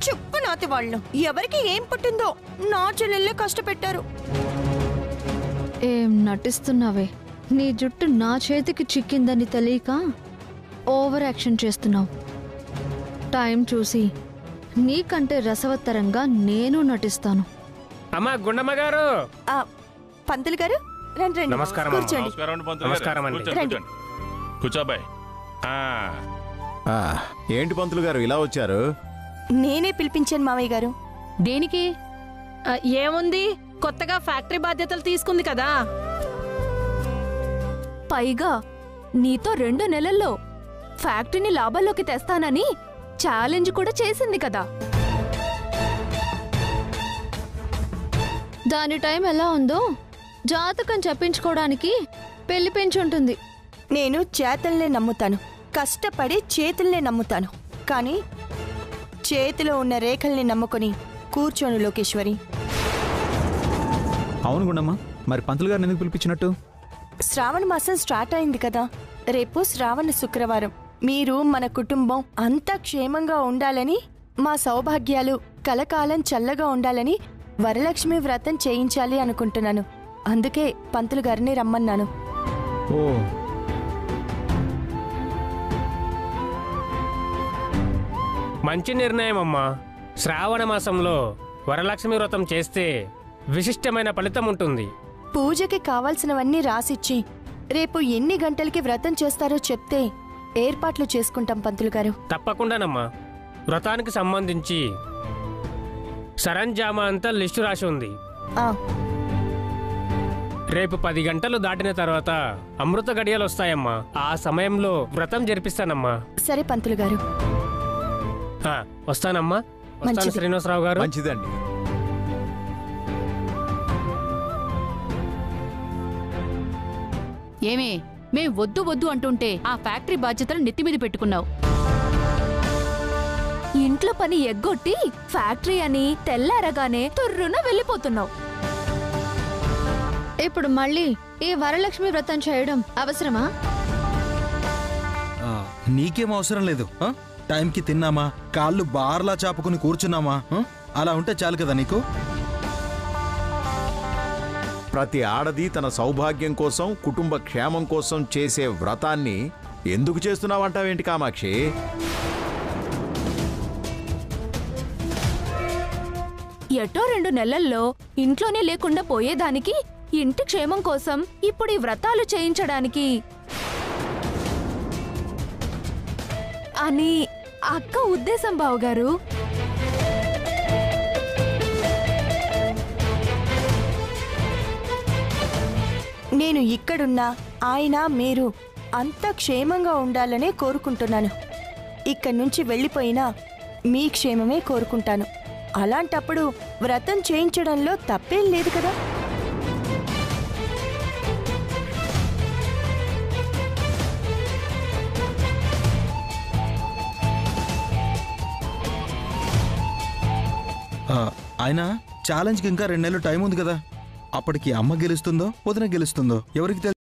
చెప్పు నాతి వాళ్ళు ఎవరికి ఏం పుట్టిందో నా చెల్లెళ్ళే కష్టపెట్టారు. ఏం నటిస్తున్నావే? నీ జుట్టు నా చేతికి చిక్కిందని తెలియక ఓవర్ యాక్షన్ చేస్తున్నావు. టైం చూసి నీకంటే రసవత్తరంగా నేను నటిస్తాను. అమ్మా గుండమ్మ గారు. పంతులు గారు రండి రండి. నమస్కారం. కూర్చోండి. నమస్కారం అండి. కూర్చోబాయ్. ఏంటి పంతులు గారు ఇలా వచ్చారు? నేనే పిలిపించాను మావయ్య గారు. దేనికి? ఏముంది, కొత్తగా ఫ్యాక్టరీ బాధ్యతలు తీసుకుంది కదా. పైగా నీతో 2 నెలల్లో ఫ్యాక్టరీని లాభాల్లోకి తెస్తానని ఛాలెంజ్ కూడా చేసింది కదా. దాని టైం ఎలా ఉందో జాతకం చెప్పించుకోవడానికి పెళ్లి పెంచుంటుంది. నేను చేతల్నే నమ్ముతాను, కష్టపడి చేతుల్నే నమ్ముతాను. కానీ చేతిలో ఉన్న రేఖల్ని నమ్ముకొని కూర్చోను లోకేశ్వరి. అవును గుండమ్మ, మరి పంతులు గారిని ఎందుకు పిలిపించినట్టు? శ్రావణ మాసం స్టార్ట్ అయింది కదా. రేపు శ్రావణ శుక్రవారం. మీరు మన కుటుంబం అంతా క్షేమంగా ఉండాలని, మా సౌభాగ్యాలు కలకాలం చల్లగా ఉండాలని వరలక్ష్మి వ్రతం చేయించాలి అనుకుంటున్నాను. అందుకే పంతులు గారిని రమ్మన్నాను. ఓ, మంచి నిర్ణయం అమ్మా. శ్రావణ మాసంలో వరలక్ష్మి వ్రతం చేస్తే విశిష్టమైన ఫలితం ఉంటుంది. పూజకి కావాల్సినవన్నీ రాసిచ్చి రేపు ఎన్ని గంటలకి వ్రతం చేస్తారో చెప్తే ఏర్పాట్లు చేసుకుంటాం పంతులు గారు. తప్పకుండానమ్మా. వ్రతానికి సంబంధించి సరంజామా అంతా లిస్టు రాసి ఉంది. రేపు 10 గంటలు దాటిన తర్వాత అమృత గడియలు వస్తాయమ్మా. ఆ సమయంలో వ్రతం జరిపిస్తానమ్మా. సరే పంతులు గారు. వస్తానమ్మా. వస్తాను శ్రీనివాసరావు గారు. మంచిదండి. ఏమే, మేం వద్దు వద్దు అంటుంటే ఆ ఫ్యాక్టరీ బాధ్యతలు నెత్తిమీద పెట్టుకున్నావు. ఇంట్లో పని ఎగ్గొట్టి ఫ్యాక్టరీ అని తెల్లారగానే తుర్రున వెళ్ళిపోతున్నావు. ఇప్పుడు మళ్ళీ ఈ వరలక్ష్మి వ్రతం చేయడం అవసరమా? నీకేం అవసరం లేదు. టైంకి తిన్నామా, కాళ్ళు బార్లా చాపుకుని కూర్చున్నామా, అలా ఉంటే చాలు కదా నీకు. ప్రతి ఆడది తన సౌభాగ్యం కోసం, కుటుంబ క్షేమం కోసం చేసే వ్రతాన్ని ఎందుకు చేస్తున్నావంటావేంటి కామాక్షి? ఎటో 2 నెలల్లో ఇంట్లోనే లేకుండా పోయేదానికి, ఇంటి క్షేమం కోసం ఇప్పుడు ఈ వ్రతాలు చేయించడానికి అని అక్క ఉద్దేశం బావగారు. నేను ఇక్కడున్నా ఆయన మీరు అంతా క్షేమంగా ఉండాలనే కోరుకుంటున్నాను. ఇక్కడి నుంచి వెళ్ళిపోయినా మీ క్షేమమే కోరుకుంటాను. అలాంటప్పుడు వ్రతం చేయించడంలో తప్పేం లేదు కదా. ఆయన ఛాలెంజ్కి ఇంకా 2 నెలలు టైం ఉంది కదా. అప్పటికి అమ్మ గెలుస్తుందో వదిన గెలుస్తుందో ఎవరికి తెలుసు.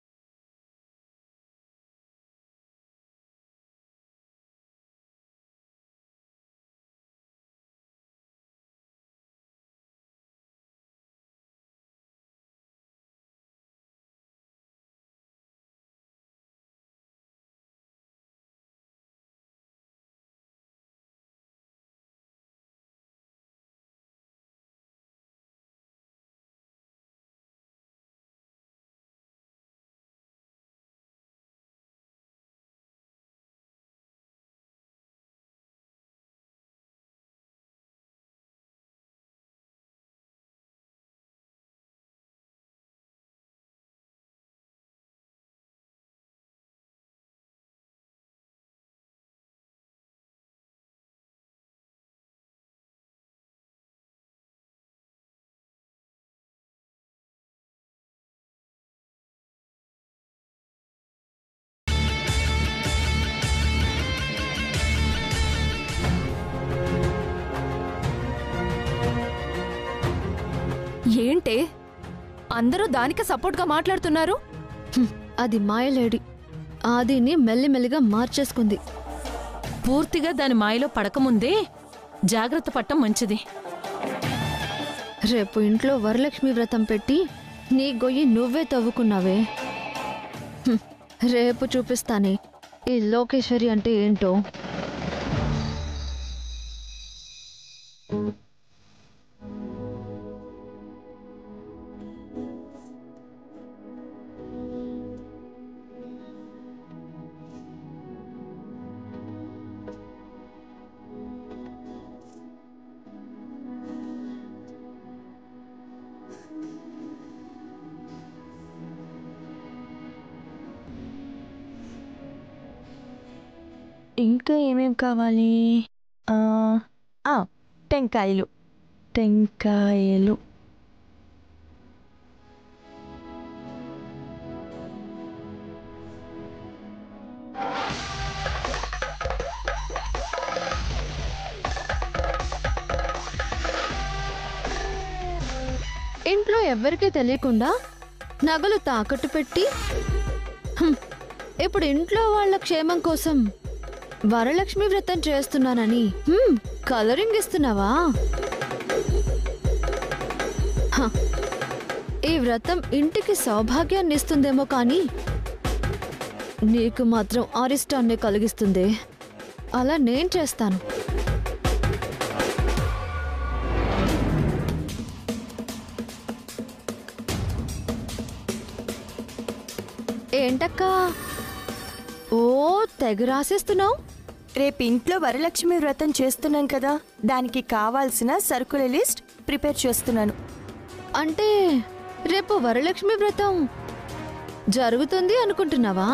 ఏంటే అందరూ దానికి సపోర్ట్గా మాట్లాడుతున్నారు? అది మాయలేడి. ఆదిని మెల్లిమెల్లిగా మార్చేసుకుంది. పూర్తిగా దాని మాయలో పడకముందే జాగ్రత్త పట్టం మంచిది. రేపు ఇంట్లో వరలక్ష్మి వ్రతం పెట్టి నీ గొయ్యి నువ్వే తవ్వుకున్నావే. రేపు చూపిస్తానే ఈ లోకేశ్వరి అంటే ఏంటో. ఇంకా ఏమేం కావాలి? టెంకాయలు. ఇంట్లో ఎవ్వరికీ తెలియకుండా నగలు తాకట్టు పెట్టి ఇప్పుడు ఇంట్లో వాళ్ళ క్షేమం కోసం వరలక్ష్మి వ్రతం చేస్తున్నానని కలరింగ్ ఇస్తున్నావా? ఈ వ్రతం ఇంటికి సౌభాగ్యాన్ని ఇస్తుందేమో కానీ నీకు మాత్రం అరిష్టాన్ని కలిగిస్తుంది. అలా నేను చేస్తాను. ఏంటక్కా ఓ తెగ రాసేస్తున్నావు? రేపు ఇంట్లో వరలక్ష్మి వ్రతం చేస్తున్నాం కదా, దానికి కావాల్సిన సరుకుల లిస్ట్ ప్రిపేర్ చేస్తున్నాను. అంటే రేపు వరలక్ష్మి వ్రతం జరుగుతుంది అనుకుంటున్నావా?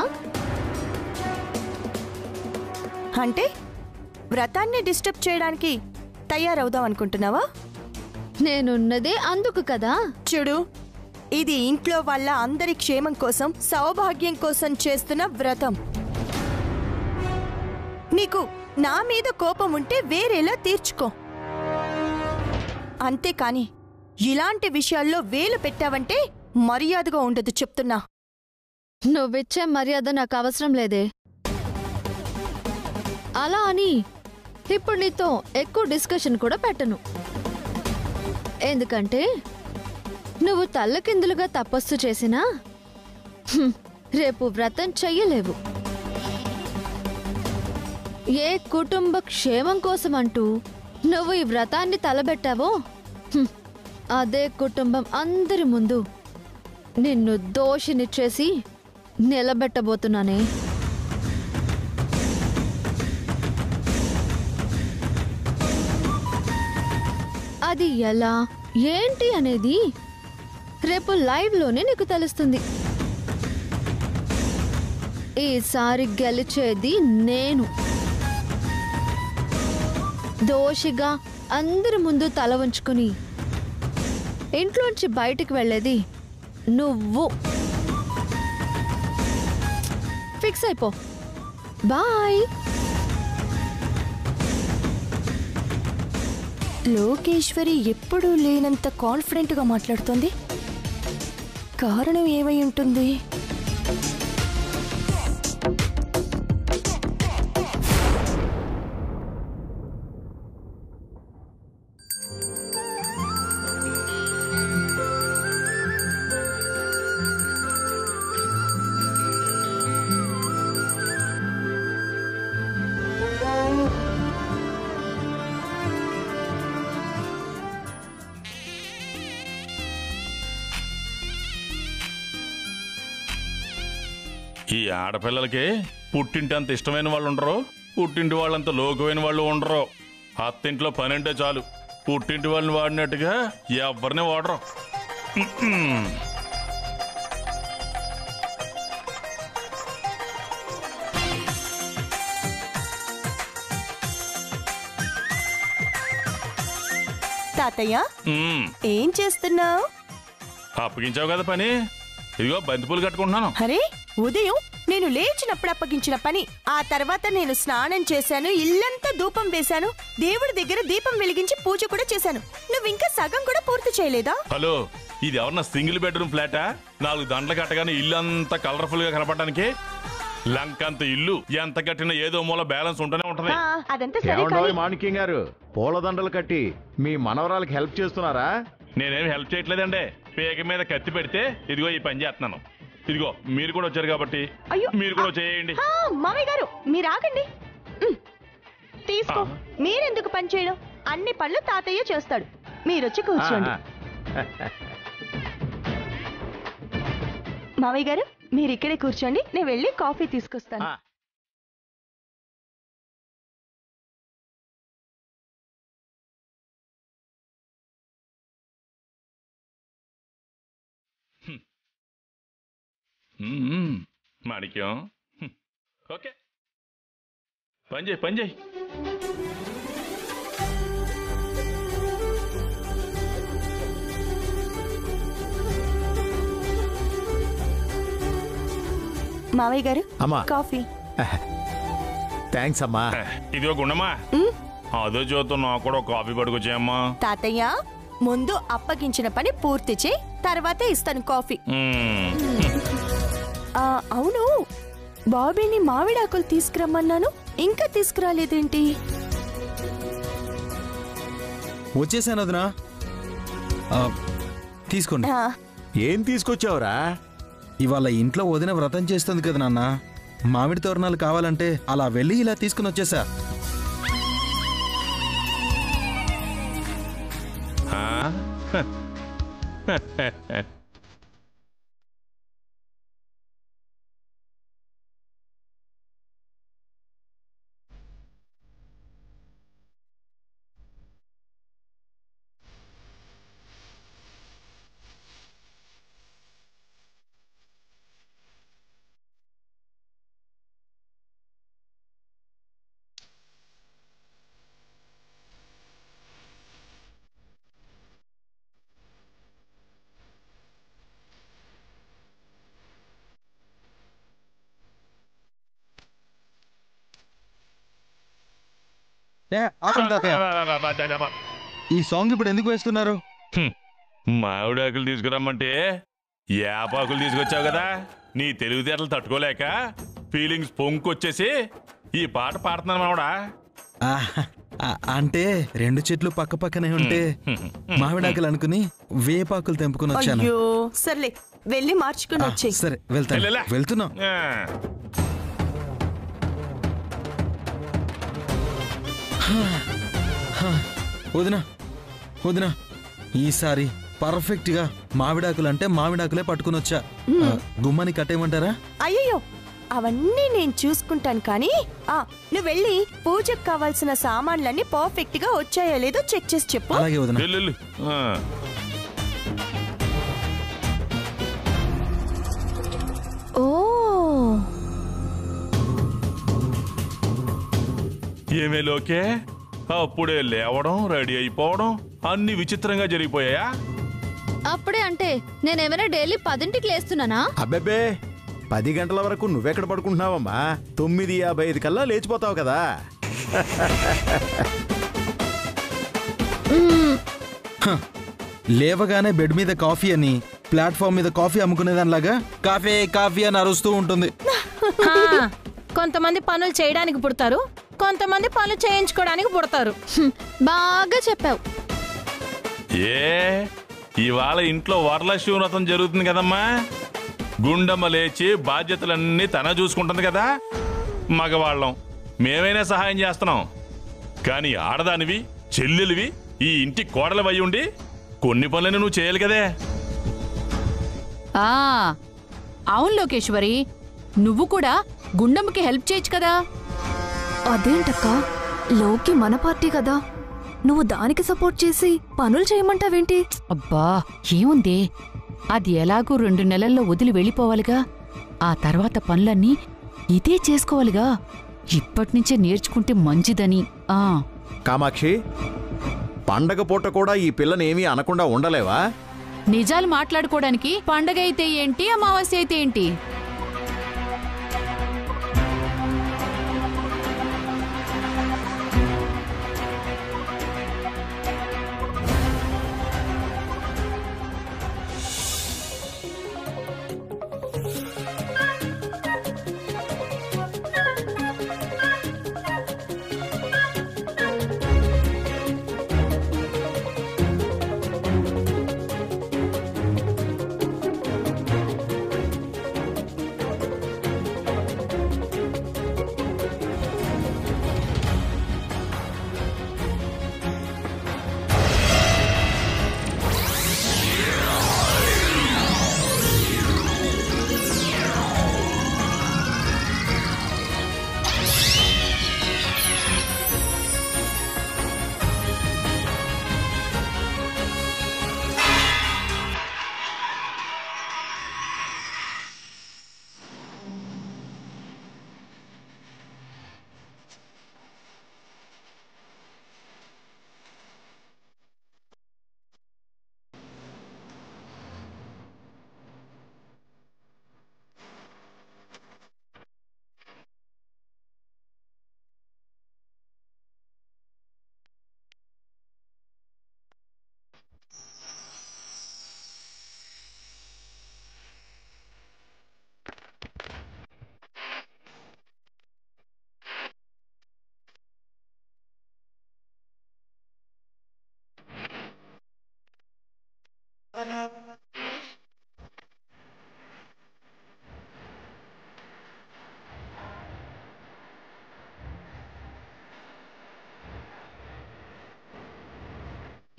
అంటే వ్రతాన్ని డిస్టర్బ్ చేయడానికి తయారవుదాం అనుకుంటున్నావా? నేనున్నదే అందుకు కదా. చూడు, ఇది ఇంట్లో వాళ్ళ అందరి క్షేమం కోసం, సౌభాగ్యం కోసం చేస్తున్న వ్రతం. నీకు నా మీద కోపం ఉంటే వేరేలా తీర్చుకో. అంతేకాని ఇలాంటి విషయాల్లో వేలు పెట్టావంటే మర్యాదగా ఉండదు చెప్తున్నా. నువ్విచ్చే మర్యాద నాకు అవసరం లేదే. అలా అని ఇప్పుడు నీతో ఎక్కువ డిస్కషన్ కూడా పెట్టను. ఎందుకంటే నువ్వు తల్లకిందులుగా తపస్సు చేసినా రేపు వ్రతం చెయ్యలేవు. ఏ కుటుంబ క్షేమం కోసం అంటూ నువ్వు ఈ వ్రతాన్ని తలబెట్టావో అదే కుటుంబం అందరి ముందు నిన్ను దోషిని చేసి నిలబెట్టబోతున్నానే. అది ఎలా ఏంటి అనేది రేపు లైవ్లోనే నీకు తెలుస్తుంది. ఈసారి గెలిచేది నేను. దోషిగా అందరి ముందు తల ఉంచుకుని ఇంట్లోంచి బయటికి వెళ్ళేది నువ్వు. ఫిక్స్ అయిపో. బాయ్. లోకేశ్వరి ఎప్పుడూ లేనంత కాన్ఫిడెంట్గా మాట్లాడుతోంది. కారణం ఏమై ఉంటుంది? ఈ ఆడపిల్లలకి పుట్టింటి అంత ఇష్టమైన వాళ్ళు ఉండరు, పుట్టింటి వాళ్ళంత లోకమైన వాళ్ళు ఉండరు. అత్తింట్లో పని అంటే చాలు పుట్టింటి వాళ్ళని వాడినట్టుగా ఎవరిని వాడరు. తాతయ్య ఏం చేస్తున్నావు? అప్పగించావు కదా పని, ఇదిగో బంతిపూలు కట్టుకుంటున్నాను. అరే ఉదయం నేను లేచినప్పుడు అప్పగించిన పని. ఆ తర్వాత నేను స్నానం చేశాను, ఇల్లంతా ధూపం వేశాను, దేవుడి దగ్గర దీపం వెలిగించి పూజ కూడా చేశాను. నువ్వు ఇంకా సగం కూడా పూర్తి చేయలేదా? హలో, ఇది ఎవరన్నా సింగిల్ బెడ్రూమ్ ఫ్లాటా? 4 దండలు కట్టగానే ఇల్లు అంతా కలర్ఫుల్ గా కనపడడానికి. లంకంత ఇల్లు ఎంత కట్టినా ఏదో మూల బ్యాలెన్స్ ఉంటూనే ఉంటది. అదంతా సరే ఏమండోయ్ కానీ మాణిక్యం గారు, పూలదండలు కట్టి మీ మనవరాలకి హెల్ప్ చేస్తున్నారా? నేనేమి హెల్ప్ చేయట్లేదండి. పేక మీద కత్తి పెడితే ఇదిగో ఈ పని చేస్తున్నాను. ఇదిగో మీరు కూడా వచ్చారు కాబట్టి అయ్యో, మీరు కూడా చేయండి. మామయ్య గారు మీరు ఆగండి. తీసుకో. మీరెందుకు పని చేయడం? అన్ని పనులు తాతయ్య చేస్తాడు. మీరొచ్చి కూర్చోండి. మామయ్య గారు మీరు ఇక్కడే కూర్చోండి, నేను వెళ్ళి కాఫీ తీసుకొస్తాను. మాణిక్యం, ఓకే పని చేయి పని చేయి. మామయ్య గారు అమ్మా. కాఫీ. థ్యాంక్స్ అమ్మా. ఇదిగో గుండమ్మా, అదో చూద్దాం, నాకు కూడా కాఫీ పట్టుకొచ్చాయమ్మా. తాతయ్య ముందు అప్పగించిన పని పూర్తి చేయి, తర్వాతే ఇస్తాను కాఫీ. అవును, బాబీని మామిడాకులు తీసుకురమ్మన్నాను, ఇంకా తీసుకురాలేదేంటి? వచ్చేసాను వదినా. తీసుకోండి. ఏం తీసుకొచ్చావురా? ఇవాళ ఇంట్లో వదిన వ్రతం చేస్తుంది కదా నాన్న, మామిడి తోరణాలు కావాలంటే అలా వెళ్ళి ఇలా తీసుకుని వచ్చేసా. ఈ సాంగ్ ఇప్పుడు ఎందుకు వేస్తున్నారు? మామిడాకులు తీసుకురమ్మంటే యాపాకులు తీసుకొచ్చావు కదా, నీ తెలివితేటలు తట్టుకోలేక ఫీలింగ్స్ పొంకొచ్చేసి ఈ పాట పాడుతున్నాను మామిడా. అంటే రెండు చెట్లు పక్క పక్కనే ఉంటే మామిడాకులు అనుకుని వేపాకులు తెంపుకుని వచ్చాను. అయ్యో సర్లే, వెళ్ళి మార్చుకుని వచ్చేయ్. సరే వెళ్తాను, వెళ్ళలే. వెళ్తున్నా. వదినా వదినా, ఈసారి పర్ఫెక్ట్ గా మామిడాకులు అంటే మామిడాకులే పట్టుకుని వచ్చా. గుమ్మాని కట్టేయమంటారా? అయ్యో అవన్నీ నేను చూసుకుంటాను, కానీ నువ్వు వెళ్ళి పూజకు కావాల్సిన సామాన్లన్నీ పర్ఫెక్ట్ గా వచ్చాయో లేదో చెక్ చేసి చెప్పు. అలాగే వదినా. వెళ్ళు. ఓ ఏమే లోకే, అప్పుడే లేవడం రెడీ అయిపోవడం అన్ని విచిత్రంగా జరిగిపోయాయా? అప్పుడే అంటే నేనేమైనా డైలీ 10ంటికి లేస్తున్నానా? అబ్బెబ్బే, 10 గంటల వరకు నువ్వెక్కడ పడుకుంటున్నావమ్మా? 9:55 కల్లా లేచిపోతావు కదా. లేవగానే బెడ్ మీద కాఫీ అని, ప్లాట్ఫామ్ మీద కాఫీ అమ్ముకునేదానిలాగా కాఫీ కాఫీ అని అరుస్తూ ఉంటుంది. కొంతమంది పనులు చేయడానికి పుడతారు, కొంతమంది పనులు చేయించుకోవడానికి పుడతారు. బాగా చెప్పావు. ఇవాళ ఇంట్లో వరలక్ష్మి వ్రతం జరుగుతుంది కదమ్మా. గుండమ్మ లేచి బాధ్యతలన్నీ తన చూసుకుంటుంది కదా. మగవాళ్ళం మేమైనా సహాయం చేస్తున్నాం, కానీ ఆడదానివి చెల్లెలివి ఈ ఇంటి కోడలు అయి ఉండి కొన్ని పనులను నువ్వు చేయాలి కదే. అవును లోకేశ్వరి, నువ్వు కూడా గుండమ్మకి హెల్ప్ చేయొచ్చు కదా. అదేంటక్క, లోకి మన పార్టీ కదా, నువ్వు దానికి సపోర్ట్ చేసి పనులు చేయమంటావేంటి? అబ్బా ఏముంది, అది ఎలాగూ 2 నెలల్లో వదిలి వెళ్ళిపోవాలిగా. ఆ తర్వాత పనులన్నీ ఇదే చేసుకోవాలిగా. ఇప్పటినుంచే నేర్చుకుంటే మంచిదని. కామాక్షి, పండగ పూట కూడా ఈ పిల్లనేమీ అనకుండా ఉండలేవా? నిజాలు మాట్లాడుకోవడానికి పండగ అయితే ఏంటి, అమావాస్య అయితే ఏంటి?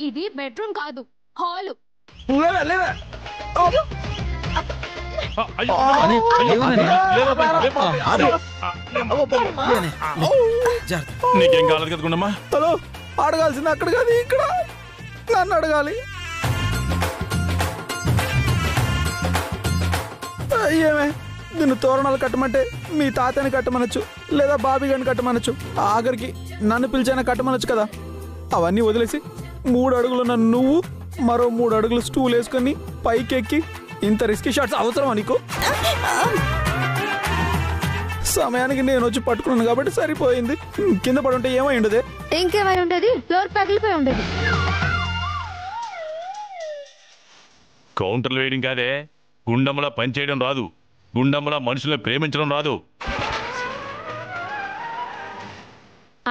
ఇది బెడ్రూమ్ కాదు, హాలు. నీకేం కాలేదు కదా గుండమ్మా? హలో, అడగాల్సింది అక్కడ కాదు, ఇక్కడ నన్ను అడగాలి. ఏమే, నిన్ను తోరణాలు కట్టమంటే మీ తాతని కట్టమనొచ్చు, లేదా బాబీ గారిని కట్టమనొచ్చు, ఆఖరికి నన్ను పిలిచైనా కట్టమనొచ్చు కదా. అవన్నీ వదిలేసి 3 అడుగులున్న నువ్వు మరో 3 అడుగులు స్టూల్ వేసుకొని పైకెక్కి ఇంత రిస్కీ షాట్స్ అవసరమా నీకు? సమయానికి నేను వచ్చి పట్టుకున్నాను కాబట్టి సరిపోయింది. కింద పడి ఉంటే ఏమై ఉండదు? ఇంకేమై ఉండేది, ఫ్లోర్ పగిలిపోయి ఉండేది. కౌంటర్లు వేయడం కాదే, గుండమ్మలా పనిచేయడం రాదు, గుండమ్మలా మనుషులను ప్రేమించడం రాదు.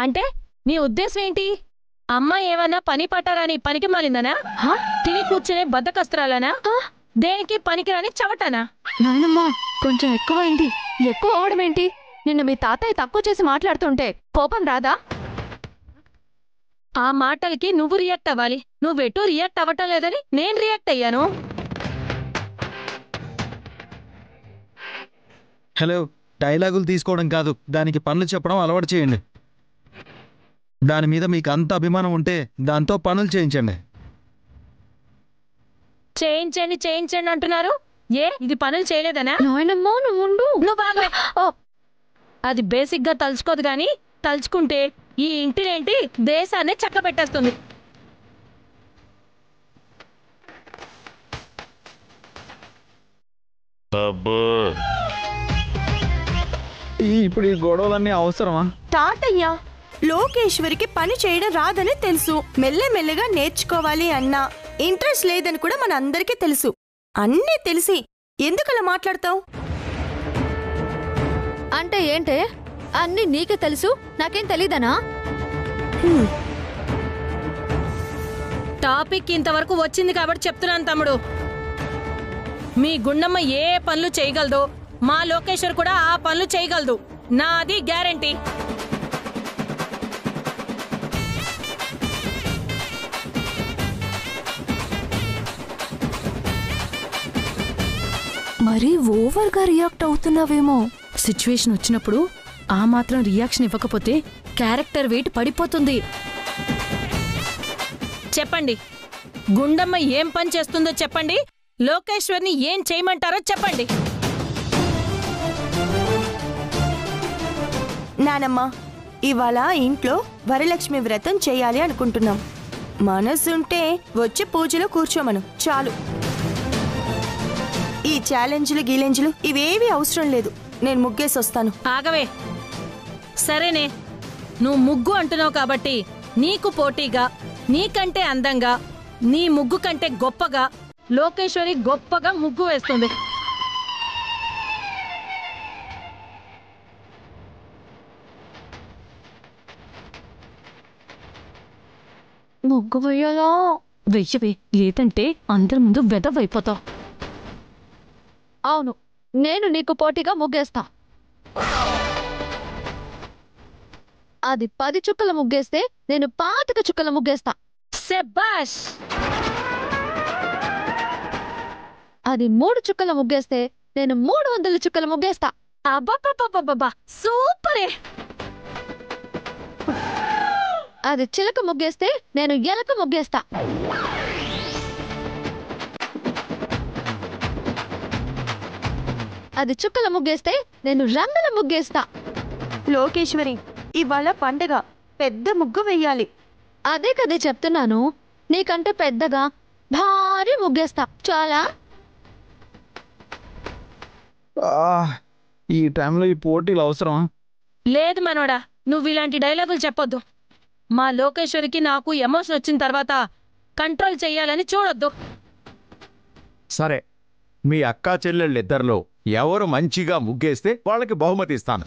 అంటే నీ ఉద్దేశం ఏంటి? అమ్మ ఏమన్నా పని పట్టారని పనికి మాలిందనా? తిని కూర్చునే బద్దకస్త్రాలనా? దేనికి పనికిరాని చవటనా? నాయనమ్మా, కొంచెం ఎక్కువైంది. ఎక్కువ అవడం ఏంటి? నిన్న మీ తాతయ్య తక్కువ చేసి మాట్లాడుతుంటే కోపం రాదా? ఆ మాటలకి నువ్వు రియాక్ట్ అవ్వాలి. నువ్వెటూ రియాక్ట్ అవ్వటం లేదని నేను రియాక్ట్ అయ్యాను. హలో, డైలాగులు తీసుకోవడం కాదు, దానికి పనులు చెప్పడం అలవాటు చేయండి. దాని మీద మీకు అంత అభిమానం ఉంటే దాంతో పనులు చేయించండి. చేయించండి అంటున్నారు. ఏ, ఇది పనులు చేయలేదనా? నాయనమ్మా, నువ్వు బాగా అది బేసిక్ గా తలుచుకోదు గాని తలుచుకుంటే ఈ ఇంటినేంటి దేశాన్ని చక్క పెట్టేస్తుంది. ఇప్పుడు ఈ గొడవలన్నీ అవసరమా? తాతయ్య, లోకేశ్వరికి పని చేయడం రాదని తెలుసు, మెల్లమెల్లగా నేర్చుకోవాలి అన్న ఇంట్రెస్ట్ లేదని కూడా మన అందరికీ తెలుసు. అన్నీ తెలిసి ఎందుకలా మాట్లాడతావు? అంటే ఏంటే, అన్నీ నీకే తెలుసు, నాకేం తెలీదనా? టాపిక్ ఇంతవరకు వచ్చింది కాబట్టి చెప్తున్నాను తమ్ముడు. మీ గుండమ్మ ఏ పనులు చేయగలదో మా లోకేశ్వర్ కూడా ఆ పనులు చేయగలదు, నాది గ్యారంటీ. మరీ ఓవర్గా రియాక్ట్ అవుతున్నావేమో. సిచ్యువేషన్ వచ్చినప్పుడు ఆ మాత్రం రియాక్షన్ ఇవ్వకపోతే క్యారెక్టర్ వెయిట్ పడిపోతుంది. చెప్పండి, గుండమ్మ ఏం పని చేస్తుందో చెప్పండి, లోకేశ్వర్ని ఏం చేయమంటారో చెప్పండి. నానమ్మ, ఇవాళ ఇంట్లో వరలక్ష్మి వ్రతం చేయాలి అనుకుంటున్నాం. మనసుంటే వచ్చి పూజలో కూర్చోమను చాలు. ఈ ఛాలెంజ్లు గీలెంజ్లు ఇవేవి అవసరం లేదు. నేను ముగ్గేసి వస్తాను. ఆగవే, సరేనే, నువ్వు ముగ్గు అంటున్నావు కాబట్టి నీకు పోటీగా, నీకంటే అందంగా, నీ ముగ్గు కంటే గొప్పగా లోకేశ్వరి గొప్పగా ముగ్గు వేస్తుంది. ముగ్గు వేయాలా? వెయ్యవే, లేదంటే అందరి ముందు వెదవైపోతావు. అవును, నేను నీకు పోటీగా ముగ్గేస్తా. అది 10 చుక్కల ముగ్గేస్తే నేను 25 చుక్కల ముగ్గేస్తా. శభాష్. అది 3 చుక్కల ముగ్గేస్తే నేను 300 చుక్కల ముగ్గేస్తా. అబ్బబ్బబ్బబ్బబ్బా, సూపరే. అది చిలక ముగ్గేస్తే నేను ఎలక ముగ్గేస్తా. అది చుక్కల ముగ్గేస్తే నేను రంగుల ముగ్గేస్తా. లోకేశ్వరి, ఇవాళ పండగ, పెద్ద ముగ్గు వెయ్యాలి. అదే కదే చెప్తున్నాను, నీకంటే పెద్దగా భారీ ముగ్గేస్తా. చాలా. ఈ టైంలో ఈ పోటీలు అవసరమా? లేదు మనోడా, నువ్వు ఇలాంటి డైలాగులు చెప్పొద్దు. మా లోకేశ్వరికి నాకు ఎమోషన్ వచ్చిన తర్వాత కంట్రోల్ చెయ్యాలని చూడొద్దు. సరే, మీ అక్కా చెల్లెళ్ళిద్దరిలో ఎవరు మంచిగా ముగ్గేస్తే వాళ్ళకి బహుమతి ఇస్తాను.